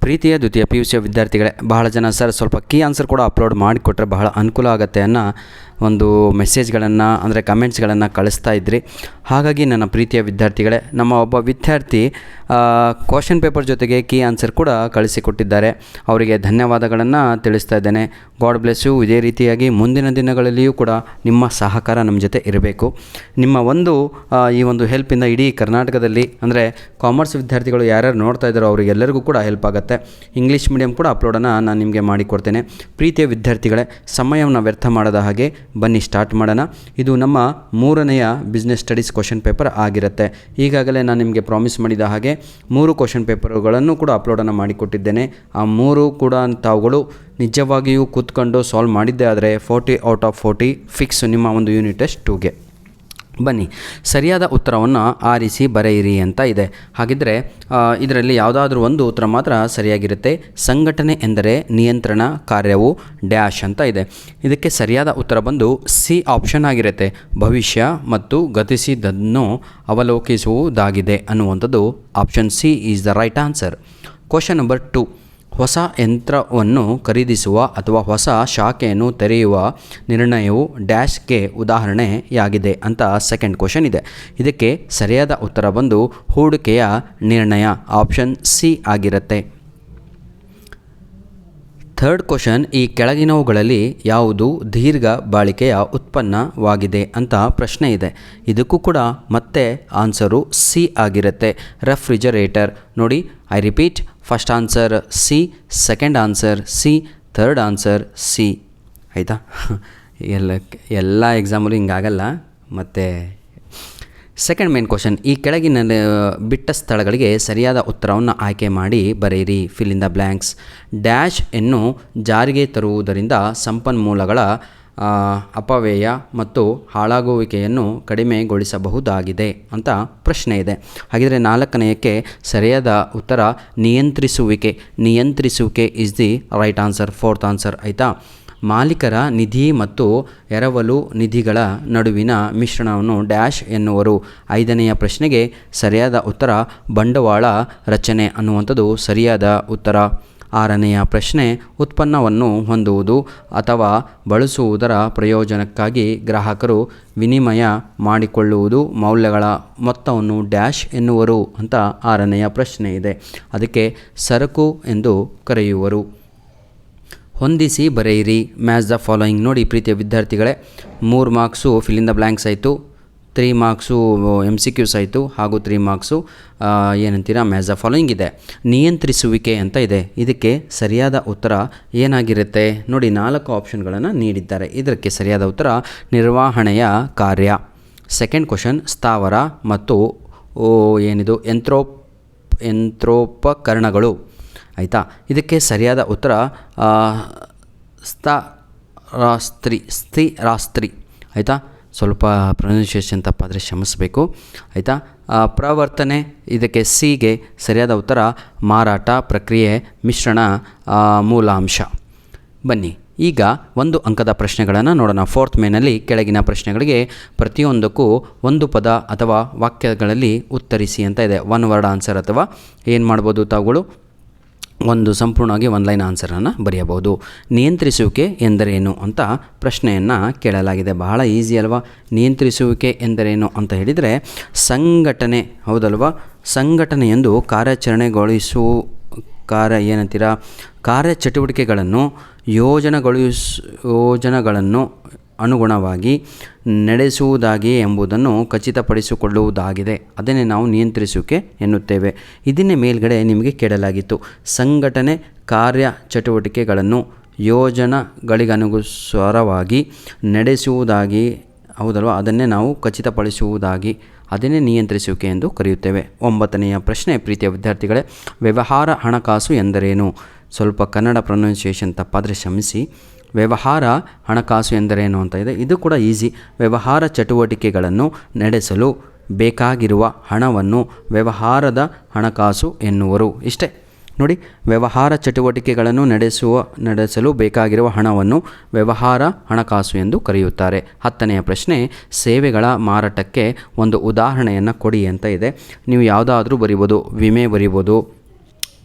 ಪ್ರೀತಿಯ ದ್ವಿತೀಯ PUC ವಿದ್ಯಾರ್ಥಿಗಳೇ, ಬಹಳ ಜನ ಸರ್ ಸ್ವಲ್ಪ ಕೀ ಆನ್ಸರ್ ಕೂಡ ಅಪ್ಲೋಡ್ ಮಾಡಿಕೊಟ್ರೆ ಬಹಳ ಅನುಕೂಲ ಆಗುತ್ತೆ ಅನ್ನೋ ಒಂದು ಮೆಸೇಜ್ಗಳನ್ನು ಅಂದರೆ ಕಮೆಂಟ್ಸ್ಗಳನ್ನು ಕಳಿಸ್ತಾ ಇದ್ರಿ. ಹಾಗಾಗಿ ನನ್ನ ಪ್ರೀತಿಯ ವಿದ್ಯಾರ್ಥಿಗಳೇ, ನಮ್ಮ ಒಬ್ಬ ವಿದ್ಯಾರ್ಥಿ ಕ್ವಶನ್ ಪೇಪರ್ ಜೊತೆಗೆ ಕೀ ಆನ್ಸರ್ ಕೂಡ ಕಳಿಸಿಕೊಟ್ಟಿದ್ದಾರೆ. ಅವರಿಗೆ ಧನ್ಯವಾದಗಳನ್ನು ತಿಳಿಸ್ತಾ ಇದ್ದೇನೆ. God bless you. ಇದೇ ರೀತಿಯಾಗಿ ಮುಂದಿನ ದಿನಗಳಲ್ಲಿಯೂ ಕೂಡ ನಿಮ್ಮ ಸಹಕಾರ ನಮ್ಮ ಜೊತೆ ಇರಬೇಕು. ನಿಮ್ಮ ಈ ಒಂದು ಹೆಲ್ಪಿಂದ ಇಡೀ ಕರ್ನಾಟಕದಲ್ಲಿ ಅಂದರೆ ಕಾಮರ್ಸ್ ವಿದ್ಯಾರ್ಥಿಗಳು ಯಾರ್ಯಾರು ನೋಡ್ತಾ ಇದ್ದಾರೋ ಅವರಿಗೆಲ್ಲರಿಗೂ ಕೂಡ ಹೆಲ್ಪ್ ಆಗುತ್ತೆ. ಇಂಗ್ಲೀಷ್ ಮೀಡಿಯಂ ಕೂಡ ಅಪ್ಲೋಡನ್ನು ನಾನು ನಿಮಗೆ ಮಾಡಿಕೊಡ್ತೇನೆ. ಪ್ರೀತಿಯ ವಿದ್ಯಾರ್ಥಿಗಳೇ, ಸಮಯವನ್ನು ವ್ಯರ್ಥ ಮಾಡದ ಹಾಗೆ ಬನ್ನಿ ಸ್ಟಾರ್ಟ್ ಮಾಡೋಣ. ಇದು ನಮ್ಮ 3ನೆಯ ಬಿಸ್ನೆಸ್ ಸ್ಟಡೀಸ್ ಕ್ವಶನ್ ಪೇಪರ್ ಆಗಿರುತ್ತೆ. ಈಗಾಗಲೇ ನಾನು ನಿಮಗೆ ಪ್ರಾಮಿಸ್ ಮಾಡಿದ ಹಾಗೆ 3 ಕ್ವಶನ್ ಪೇಪರ್ಗಳನ್ನು ಕೂಡ ಅಪ್ಲೋಡನ್ನು ಮಾಡಿಕೊಟ್ಟಿದ್ದೇನೆ. ಆ 3 ಕೂಡ ತಾವುಗಳು ನಿಜವಾಗಿಯೂ ಕೂತ್ಕೊಂಡು ಸಾಲ್ವ್ ಮಾಡಿದ್ದೇ ಆದರೆ 40 ಔಟ್ ಆಫ್ 40 ಫಿಕ್ಸ್ ನಿಮ್ಮ ಒಂದು ಯೂನಿಟ್ ಟೆಸ್ಟ್ 2ಗೆ. ಬನ್ನಿ, ಸರಿಯಾದ ಉತ್ತರವನ್ನು ಆರಿಸಿ ಬರೆಯಿರಿ ಅಂತ ಇದೆ. ಹಾಗಿದ್ದರೆ ಇದರಲ್ಲಿ ಯಾವುದಾದ್ರೂ ಒಂದು ಉತ್ತರ ಮಾತ್ರ ಸರಿಯಾಗಿರುತ್ತೆ. ಸಂಘಟನೆ ಎಂದರೆ ನಿಯಂತ್ರಣ ಕಾರ್ಯವು ಡ್ಯಾಶ್ ಅಂತ ಇದೆ. ಇದಕ್ಕೆ ಸರಿಯಾದ ಉತ್ತರ ಬಂದು ಸಿ ಆಪ್ಷನ್ ಆಗಿರುತ್ತೆ. ಭವಿಷ್ಯ ಮತ್ತು ಗತಿಸಿದ್ದನ್ನು ಅವಲೋಕಿಸುವುದಾಗಿದೆ ಅನ್ನುವಂಥದ್ದು option C is the right answer. Question number 2. ಹೊಸ ಯಂತ್ರವನ್ನು ಖರೀದಿಸುವ ಅಥವಾ ಹೊಸ ಶಾಖೆಯನ್ನು ತೆರೆಯುವ ನಿರ್ಣಯವು ಡ್ಯಾಶ್ಗೆ ಉದಾಹರಣೆಯಾಗಿದೆ ಅಂತ ಸೆಕೆಂಡ್ ಕ್ವಶನ್ ಇದೆ. ಇದಕ್ಕೆ ಸರಿಯಾದ ಉತ್ತರ ಬಂದು ಹೂಡಿಕೆಯ ನಿರ್ಣಯ, ಆಪ್ಷನ್ ಸಿ ಆಗಿರುತ್ತೆ. ಥರ್ಡ್ ಕ್ವಶನ್, ಈ ಕೆಳಗಿನವುಗಳಲ್ಲಿ ಯಾವುದು ದೀರ್ಘ ಬಾಳಿಕೆಯ ಉತ್ಪನ್ನವಾಗಿದೆ ಅಂತ ಪ್ರಶ್ನೆ ಇದೆ. ಇದಕ್ಕೂ ಕೂಡ ಮತ್ತೆ ಆನ್ಸರು ಸಿ ಆಗಿರುತ್ತೆ. ರೆಫ್ರಿಜರೇಟರ್. ನೋಡಿ, I repeat, first answer C, second answer C, third answer C. ಆಯಿತಾ? ಎಲ್ಲ ಎಕ್ಸಾಮಲ್ಲೂ ಹಿಂಗಾಗಲ್ಲ. ಮತ್ತು ಸೆಕೆಂಡ್ ಮೇನ್ ಕ್ವಶನ್, ಈ ಕೆಳಗಿನ ಬಿಟ್ಟ ಸ್ಥಳಗಳಿಗೆ ಸರಿಯಾದ ಉತ್ತರವನ್ನು ಆಯ್ಕೆ ಮಾಡಿ ಬರೆಯಿರಿ. Fill in the blanks. Dash ಅನ್ನು ಜಾರಿಗೆ ತರುವುದರಿಂದ ಸಂಪನ್ಮೂಲಗಳ ಅಪವ್ಯಯ ಮತ್ತು ಹಾಳಾಗುವಿಕೆಯನ್ನು ಕಡಿಮೆಗೊಳಿಸಬಹುದಾಗಿದೆ ಅಂತ ಪ್ರಶ್ನೆ ಇದೆ. ಹಾಗಿದ್ರೆ 4ನೆಯಕ್ಕೆ ಸರಿಯಾದ ಉತ್ತರ ನಿಯಂತ್ರಿಸುವಿಕೆ. ನಿಯಂತ್ರಿಸುವಿಕೆ is the right answer, fourth answer. ಆಯಿತಾ? ಮಾಲೀಕರ ನಿಧಿ ಮತ್ತು ಎರವಲು ನಿಧಿಗಳ ನಡುವಿನ ಮಿಶ್ರಣವನ್ನು ಡ್ಯಾಶ್ ಎನ್ನುವರು. 5ನೆಯ ಪ್ರಶ್ನೆಗೆ ಸರಿಯಾದ ಉತ್ತರ ಬಂಡವಾಳ ರಚನೆ ಅನ್ನುವಂಥದ್ದು ಸರಿಯಾದ ಉತ್ತರ. 6ನೆಯ ಪ್ರಶ್ನೆ, ಉತ್ಪನ್ನವನ್ನು ಹೊಂದುವುದು ಅಥವಾ ಬಳಸುವುದರ ಪ್ರಯೋಜನಕ್ಕಾಗಿ ಗ್ರಾಹಕರು ವಿನಿಮಯ ಮಾಡಿಕೊಳ್ಳುವುದು ಮೌಲ್ಯಗಳ ಮೊತ್ತವನ್ನು ಡ್ಯಾಶ್ ಎನ್ನುವರು ಅಂತ 6ನೆಯ ಪ್ರಶ್ನೆ ಇದೆ. ಅದಕ್ಕೆ ಸರಕು ಎಂದು ಕರೆಯುವರು. ಹೊಂದಿಸಿ ಬರೆಯಿರಿ. Match the following. ನೋಡಿ ಪ್ರೀತಿಯ ವಿದ್ಯಾರ್ಥಿಗಳೇ, 3 marks fill in the blanks ಆಯಿತು, 3 ಮಾರ್ಕ್ಸು MCQs ಆಯಿತು, ಹಾಗೂ 3 ಮಾರ್ಕ್ಸು ಏನಂತೀರಾ ಮ್ಯಾಚ್ ದ ಫಾಲೋಯಿಂಗ್ ಇದೆ. ನಿಯಂತ್ರಿಸುವಿಕೆ ಅಂತ ಇದೆ. ಇದಕ್ಕೆ ಸರಿಯಾದ ಉತ್ತರ ಏನಾಗಿರುತ್ತೆ? ನೋಡಿ, 4 ಆಪ್ಷನ್ಗಳನ್ನು ನೀಡಿದ್ದಾರೆ. ಇದಕ್ಕೆ ಸರಿಯಾದ ಉತ್ತರ ನಿರ್ವಹಣೆಯ ಕಾರ್ಯ. ಸೆಕೆಂಡ್ ಕ್ವಶನ್, ಸ್ಥಾವರ ಮತ್ತು ಏನಿದು ಯಂತ್ರೋಪಕರಣಗಳು. ಆಯಿತಾ? ಇದಕ್ಕೆ ಸರಿಯಾದ ಉತ್ತರ ಸ್ಥಿರಾಸ್ತಿ. ಆಯಿತಾ? ಸ್ವಲ್ಪ ಪ್ರೊನೌನ್ಸಿಯೇಷನ್ ತಪ್ಪಾದರೆ ಕ್ಷಮಿಸಬೇಕು. ಆಯಿತಾ? ಪ್ರವರ್ತನೆ, ಇದಕ್ಕೆ ಸಿಗೆ ಸರಿಯಾದ ಉತ್ತರ ಮಾರಾಟ, ಪ್ರಕ್ರಿಯೆ, ಮಿಶ್ರಣ, ಮೂಲಾಂಶ. ಬನ್ನಿ ಈಗ 1 ಅಂಕದ ಪ್ರಶ್ನೆಗಳನ್ನು ನೋಡೋಣ. 4th ಮೇನಲ್ಲಿ ಕೆಳಗಿನ ಪ್ರಶ್ನೆಗಳಿಗೆ ಪ್ರತಿಯೊಂದಕ್ಕೂ 1 ಪದ ಅಥವಾ ವಾಕ್ಯಗಳಲ್ಲಿ ಉತ್ತರಿಸಿ ಅಂತ ಇದೆ. 1 ವರ್ಡ್ ಆನ್ಸರ್, ಅಥವಾ ಏನು ಮಾಡ್ಬೋದು ತಾವುಗಳು, ಸಂಪೂರ್ಣವಾಗಿ 1 ಲೈನ್ ಆನ್ಸರನ್ನು ಬರೆಯಬಹುದು. ನಿಯಂತ್ರಿಸುವಿಕೆ ಎಂದರೇನು ಅಂತ ಪ್ರಶ್ನೆಯನ್ನು ಕೇಳಲಾಗಿದೆ. ಬಹಳ ಈಸಿ ಅಲ್ವಾ? ನಿಯಂತ್ರಿಸುವಿಕೆ ಎಂದರೇನು ಅಂತ ಹೇಳಿದರೆ ಸಂಘಟನೆ, ಹೌದಲ್ವಾ? ಸಂಘಟನೆಯೆಂದು ಕಾರ್ಯಚಟುವಟಿಕೆಗಳನ್ನು ಯೋಜನೆಗಳನ್ನು ಅನುಗುಣವಾಗಿ ನಡೆಸುವುದಾಗಿ ಎಂಬುದನ್ನು ಖಚಿತಪಡಿಸಿಕೊಳ್ಳುವುದಾಗಿದೆ. ಅದನ್ನೇ ನಾವು ನಿಯಂತ್ರಿಸುವಿಕೆ ಎನ್ನುತ್ತೇವೆ. ಇದನ್ನೇ ಮೇಲ್ಗಡೆ ನಿಮಗೆ ಕೇಳಲಾಗಿತ್ತು. ಸಂಘಟನೆ ಕಾರ್ಯಚಟುವಟಿಕೆಗಳನ್ನು ಯೋಜನೆಗಳಿಗನುಸಾರವಾಗಿ ನಡೆಸುವುದಾಗಿ, ಹೌದಲ್ವ? ಅದನ್ನೇ ನಾವು ಖಚಿತಪಡಿಸುವುದಾಗಿ, ಅದನ್ನೇ ನಿಯಂತ್ರಿಸುವಿಕೆ ಎಂದು ಕರೆಯುತ್ತೇವೆ. 9ನೆಯ ಪ್ರಶ್ನೆ ಪ್ರೀತಿಯ ವಿದ್ಯಾರ್ಥಿಗಳೇ, ವ್ಯವಹಾರ ಹಣಕಾಸು ಎಂದರೇನು? ಸ್ವಲ್ಪ ಕನ್ನಡ ಪ್ರೊನೌನ್ಸಿಯೇಷನ್ ತಪ್ಪಾದರೆ ಕ್ಷಮಿಸಿ. ವ್ಯವಹಾರ ಹಣಕಾಸು ಎಂದರೇನು ಅಂತ ಇದೆ. ಇದು ಕೂಡ ಈಸಿ. ವ್ಯವಹಾರ ಚಟುವಟಿಕೆಗಳನ್ನು ನಡೆಸಲು ಬೇಕಾಗಿರುವ ಹಣವನ್ನು ವ್ಯವಹಾರದ ಹಣಕಾಸು ಎನ್ನುವರು. ಇಷ್ಟೇ ನೋಡಿ, ವ್ಯವಹಾರ ಚಟುವಟಿಕೆಗಳನ್ನು ನಡೆಸಲು ಬೇಕಾಗಿರುವ ಹಣವನ್ನು ವ್ಯವಹಾರ ಹಣಕಾಸು ಎಂದು ಕರೆಯುತ್ತಾರೆ. 10ನೆಯ ಪ್ರಶ್ನೆ, ಸೇವೆಗಳ ಮಾರಾಟಕ್ಕೆ ಒಂದು ಉದಾಹರಣೆಯನ್ನು ಕೊಡಿ ಅಂತ ಇದೆ. ನೀವು ಯಾವುದಾದ್ರೂ ಬರಿಬೋದು, ವಿಮೆ ಬರಿಬೋದು,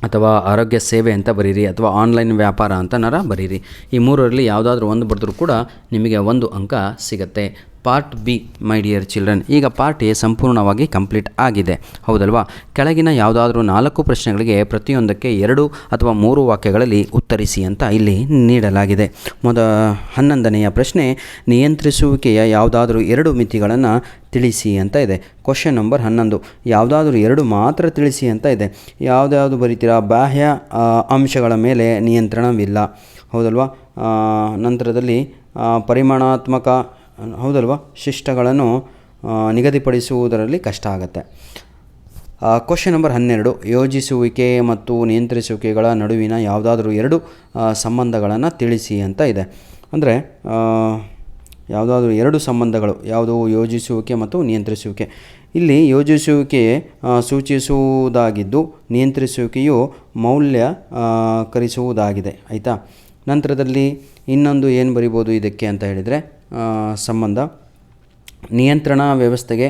ಅಥವಾ ಆರೋಗ್ಯ ಸೇವೆ ಅಂತ ಬರೀರಿ, ಅಥವಾ ಆನ್ಲೈನ್ ವ್ಯಾಪಾರ ಅಂತನಾರ ಬರೀರಿ. ಈ ಮೂರರಲ್ಲಿ ಯಾವುದಾದ್ರೂ ಒಂದು ಬರೆದ್ರೂ ಕೂಡ ನಿಮಗೆ 1 ಅಂಕ ಸಿಗುತ್ತೆ. Part be my dear children. ಈಗ ಪಾರ್ಟ್ ಎ ಸಂಪೂರ್ಣವಾಗಿ ಕಂಪ್ಲೀಟ್ ಆಗಿದೆ, ಹೌದಲ್ವಾ? ಕೆಳಗಿನ ಯಾವುದಾದ್ರೂ 4 ಪ್ರಶ್ನೆಗಳಿಗೆ ಪ್ರತಿಯೊಂದಕ್ಕೆ 2 ಅಥವಾ 3 ವಾಕ್ಯಗಳಲ್ಲಿ ಉತ್ತರಿಸಿ ಅಂತ ಇಲ್ಲಿ ನೀಡಲಾಗಿದೆ. 11ನೆಯ ಪ್ರಶ್ನೆ, ನಿಯಂತ್ರಿಸುವಿಕೆಯ ಯಾವುದಾದ್ರೂ 2 ಮಿತಿಗಳನ್ನು ತಿಳಿಸಿ ಅಂತ ಇದೆ. ಕ್ವಶನ್ ನಂಬರ್ 11, ಯಾವುದಾದ್ರೂ 2 ಮಾತ್ರ ತಿಳಿಸಿ ಅಂತ ಇದೆ. ಯಾವುದ್ಯಾವುದು ಬರೀತೀರಾ? ಬಾಹ್ಯ ಅಂಶಗಳ ಮೇಲೆ ನಿಯಂತ್ರಣವಿಲ್ಲ, ಹೌದಲ್ವಾ? ನಂತರದಲ್ಲಿ ಪರಿಮಾಣಾತ್ಮಕ, ಹೌದಲ್ವಾ, ಶಿಷ್ಟಗಳನ್ನು ನಿಗದಿಪಡಿಸುವುದರಲ್ಲಿ ಕಷ್ಟ ಆಗುತ್ತೆ. ಕ್ವಶನ್ ನಂಬರ್ 12, ಯೋಜಿಸುವಿಕೆ ಮತ್ತು ನಿಯಂತ್ರಿಸುವಿಕೆಗಳ ನಡುವಿನ ಯಾವುದಾದ್ರೂ 2 ಸಂಬಂಧಗಳನ್ನು ತಿಳಿಸಿ ಅಂತ ಇದೆ. ಅಂದರೆ ಯಾವುದಾದ್ರೂ 2 ಸಂಬಂಧಗಳು ಯಾವುದು? ಯೋಜಿಸುವಿಕೆ ಮತ್ತು ನಿಯಂತ್ರಿಸುವಿಕೆ. ಇಲ್ಲಿ ಯೋಜಿಸುವಿಕೆ ಸೂಚಿಸುವುದಾಗಿದ್ದು ನಿಯಂತ್ರಿಸುವಿಕೆಯು ಮೌಲ್ಯೀಕರಿಸುವುದಾಗಿದೆ, ಆಯಿತಾ? ನಂತರದಲ್ಲಿ ಇನ್ನೊಂದು ಏನು ಬರಿಬೋದು ಇದಕ್ಕೆ ಅಂತ ಹೇಳಿದರೆ, ಸಂಬಂಧ ನಿಯಂತ್ರಣ ವ್ಯವಸ್ಥೆಗೆ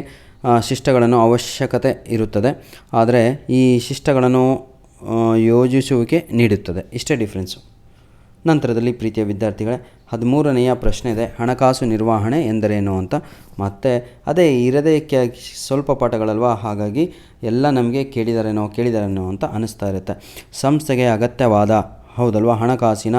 ಶಿಷ್ಟಗಳನ್ನು ಅವಶ್ಯಕತೆ ಇರುತ್ತದೆ, ಆದರೆ ಈ ಶಿಷ್ಟಗಳನ್ನು ಯೋಜಿಸುವಿಕೆ ನೀಡುತ್ತದೆ. ಇಷ್ಟೇ ಡಿಫ್ರೆನ್ಸು. ನಂತರದಲ್ಲಿ ಪ್ರೀತಿಯ ವಿದ್ಯಾರ್ಥಿಗಳೇ, 13ನೆಯ ಪ್ರಶ್ನೆ ಇದೆ, ಹಣಕಾಸು ನಿರ್ವಹಣೆ ಎಂದರೇನು ಅಂತ. ಮತ್ತು ಅದೇ ಇರದೇ ಸ್ವಲ್ಪ ಪಾಠಗಳಲ್ವ, ಹಾಗಾಗಿ ಎಲ್ಲ ನಮಗೆ ಕೇಳಿದಾರೇನೋ ಅಂತ ಅನ್ನಿಸ್ತಾ ಇರುತ್ತೆ. ಸಂಸ್ಥೆಗೆ ಅಗತ್ಯವಾದ, ಹೌದಲ್ವ, ಹಣಕಾಸಿನ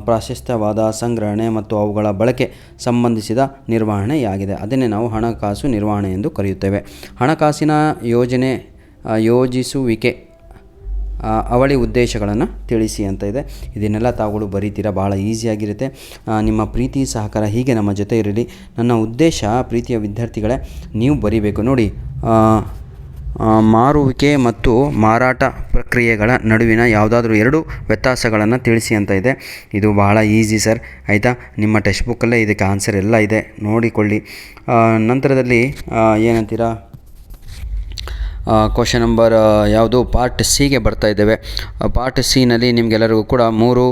ಪ್ರಾಶಸ್ತ್ಯವಾದ ಸಂಗ್ರಹಣೆ ಮತ್ತು ಅವುಗಳ ಬಳಕೆ ಸಂಬಂಧಿಸಿದ ನಿರ್ವಹಣೆಯಾಗಿದೆ. ಅದನ್ನೇ ನಾವು ಹಣಕಾಸು ನಿರ್ವಹಣೆ ಎಂದು ಕರೆಯುತ್ತೇವೆ. ಹಣಕಾಸಿನ ಯೋಜಿಸುವಿಕೆ ಅವಳಿ ಉದ್ದೇಶಗಳನ್ನು ತಿಳಿಸಿ ಅಂತ ಇದೆ. ಇದನ್ನೆಲ್ಲ ತಾವುಗಳು ಬರೀತೀರಾ, ಭಾಳ ಈಸಿಯಾಗಿರುತ್ತೆ. ನಿಮ್ಮ ಪ್ರೀತಿ ಸಹಕಾರ ಹೀಗೆ ನಮ್ಮ ಜೊತೆ ಇರಲಿ. ನನ್ನ ಉದ್ದೇಶ ಪ್ರೀತಿಯ ವಿದ್ಯಾರ್ಥಿಗಳೇ, ನೀವು ಬರೀಬೇಕು ನೋಡಿ. ಮಾರುವಿಕೆ ಮತ್ತು ಮಾರಾಟ ಪ್ರಕ್ರಿಯೆಗಳ ನಡುವಿನ ಯಾವುದಾದ್ರೂ 2 ವ್ಯತ್ಯಾಸಗಳನ್ನು ತಿಳಿಸಿ ಅಂತ ಇದೆ. ಇದು ಬಹಳ ಈಸಿ ಸರ್, ಆಯಿತಾ? ನಿಮ್ಮ ಟೆಕ್ಸ್ಟ್ ಬುಕ್ಕಲ್ಲೇ ಇದಕ್ಕೆ ಆನ್ಸರ್ ಎಲ್ಲ ಇದೆ, ನೋಡಿಕೊಳ್ಳಿ. ನಂತರದಲ್ಲಿ ಏನಂತೀರಾ, ಕ್ವಶನ್ ನಂಬರ್ ಯಾವುದು? ಪಾರ್ಟ್ ಸಿಗೆ ಬರ್ತಾ ಇದ್ದೇವೆ. ಪಾರ್ಟ್ ಸಿನಲ್ಲಿ ನಿಮಗೆಲ್ಲರಿಗೂ ಕೂಡ 3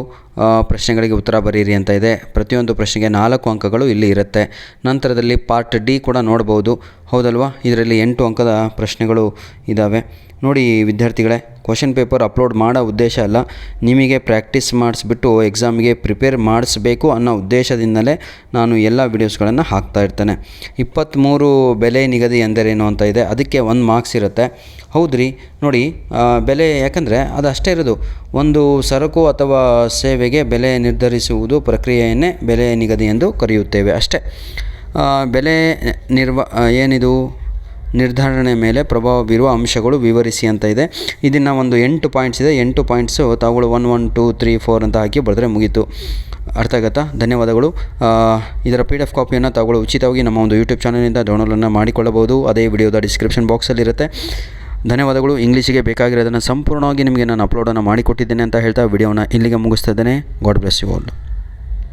ಪ್ರಶ್ನೆಗಳಿಗೆ ಉತ್ತರ ಬರೀರಿ ಅಂತ ಇದೆ. ಪ್ರತಿಯೊಂದು ಪ್ರಶ್ನೆಗೆ 4 ಅಂಕಗಳು ಇಲ್ಲಿ ಇರುತ್ತೆ. ನಂತರದಲ್ಲಿ ಪಾರ್ಟ್ ಡಿ ಕೂಡ ನೋಡ್ಬೋದು, ಹೌದಲ್ವಾ? ಇದರಲ್ಲಿ 8 ಅಂಕದ ಪ್ರಶ್ನೆಗಳು ಇದ್ದಾವೆ. ನೋಡಿ ವಿದ್ಯಾರ್ಥಿಗಳೇ, ಕ್ವಶನ್ ಪೇಪರ್ ಅಪ್ಲೋಡ್ ಮಾಡೋ ಉದ್ದೇಶ ಅಲ್ಲ, ನಿಮಗೆ ಪ್ರಾಕ್ಟೀಸ್ ಮಾಡಿಸ್ಬಿಟ್ಟು ಎಕ್ಸಾಮಿಗೆ ಪ್ರಿಪೇರ್ ಮಾಡಿಸ್ಬೇಕು ಅನ್ನೋ ಉದ್ದೇಶದಿಂದಲೇ ನಾನು ಎಲ್ಲ ವೀಡಿಯೋಸ್ಗಳನ್ನು ಹಾಕ್ತಾ ಇರ್ತೇನೆ. 23 ಬೆಲೆ ನಿಗದಿ ಎಂದರೇನು ಅಂತ ಇದೆ. ಅದಕ್ಕೆ 1 ಮಾರ್ಕ್ಸ್ ಇರುತ್ತೆ. ಹೌದ್ರಿ, ನೋಡಿ ಬೆಲೆ, ಯಾಕಂದರೆ ಅದು ಅಷ್ಟೇ ಇರೋದು, ಒಂದು ಸರಕು ಅಥವಾ ಸೇವೆಗೆ ಬೆಲೆ ನಿರ್ಧರಿಸುವುದು ಪ್ರಕ್ರಿಯೆಯನ್ನೇ ಬೆಲೆ ನಿಗದಿ ಎಂದು ಕರೆಯುತ್ತೇವೆ ಅಷ್ಟೇ. ಬೆಲೆ ಏನಿದು ನಿರ್ಧಾರಣೆ ಮೇಲೆ ಪ್ರಭಾವ ಬೀರುವ ಅಂಶಗಳು ವಿವರಿಸಿ ಅಂತ ಇದೆ. ಇದನ್ನು ಒಂದು 8 ಪಾಯಿಂಟ್ಸ್ ಇದೆ. 8 ಪಾಯಿಂಟ್ಸು ತಾವುಗಳು 1, 1, 2, 3, 4 ಅಂತ ಹಾಕಿ ಬರೆದ್ರೆ ಮುಗೀತು. ಅರ್ಥ ಆಗುತ್ತಾ? ಧನ್ಯವಾದಗಳು. ಇದರ PDF ಕಾಪಿಯನ್ನು ತಾವುಗಳು ಉಚಿತವಾಗಿ ನಮ್ಮ ಒಂದು ಯೂಟ್ಯೂಬ್ ಚಾನಲಿಂದ ಡೌನ್ಲೋಡನ್ನು ಮಾಡಿಕೊಳ್ಳಬಹುದು. ಅದೇ ವಿಡಿಯೋದ ಡಿಸ್ಕ್ರಿಪ್ಷನ್ ಬಾಕ್ಸಲ್ಲಿರುತ್ತೆ. ಧನ್ಯವಾದಗಳು. ಇಂಗ್ಲೀಷಿಗೆ ಬೇಕಾಗಿರೋದನ್ನು ಸಂಪೂರ್ಣವಾಗಿ ನಿಮಗೆ ನಾನು ಅಪ್ಲೋಡನ್ನು ಮಾಡಿಕೊಟ್ಟಿದ್ದೇನೆ ಅಂತ ಹೇಳ್ತಾ ವಿಡಿಯೋನ ಇಲ್ಲಿಗೆ ಮುಗಿಸ್ತಾ ಇದ್ದೇನೆ. God bless you all.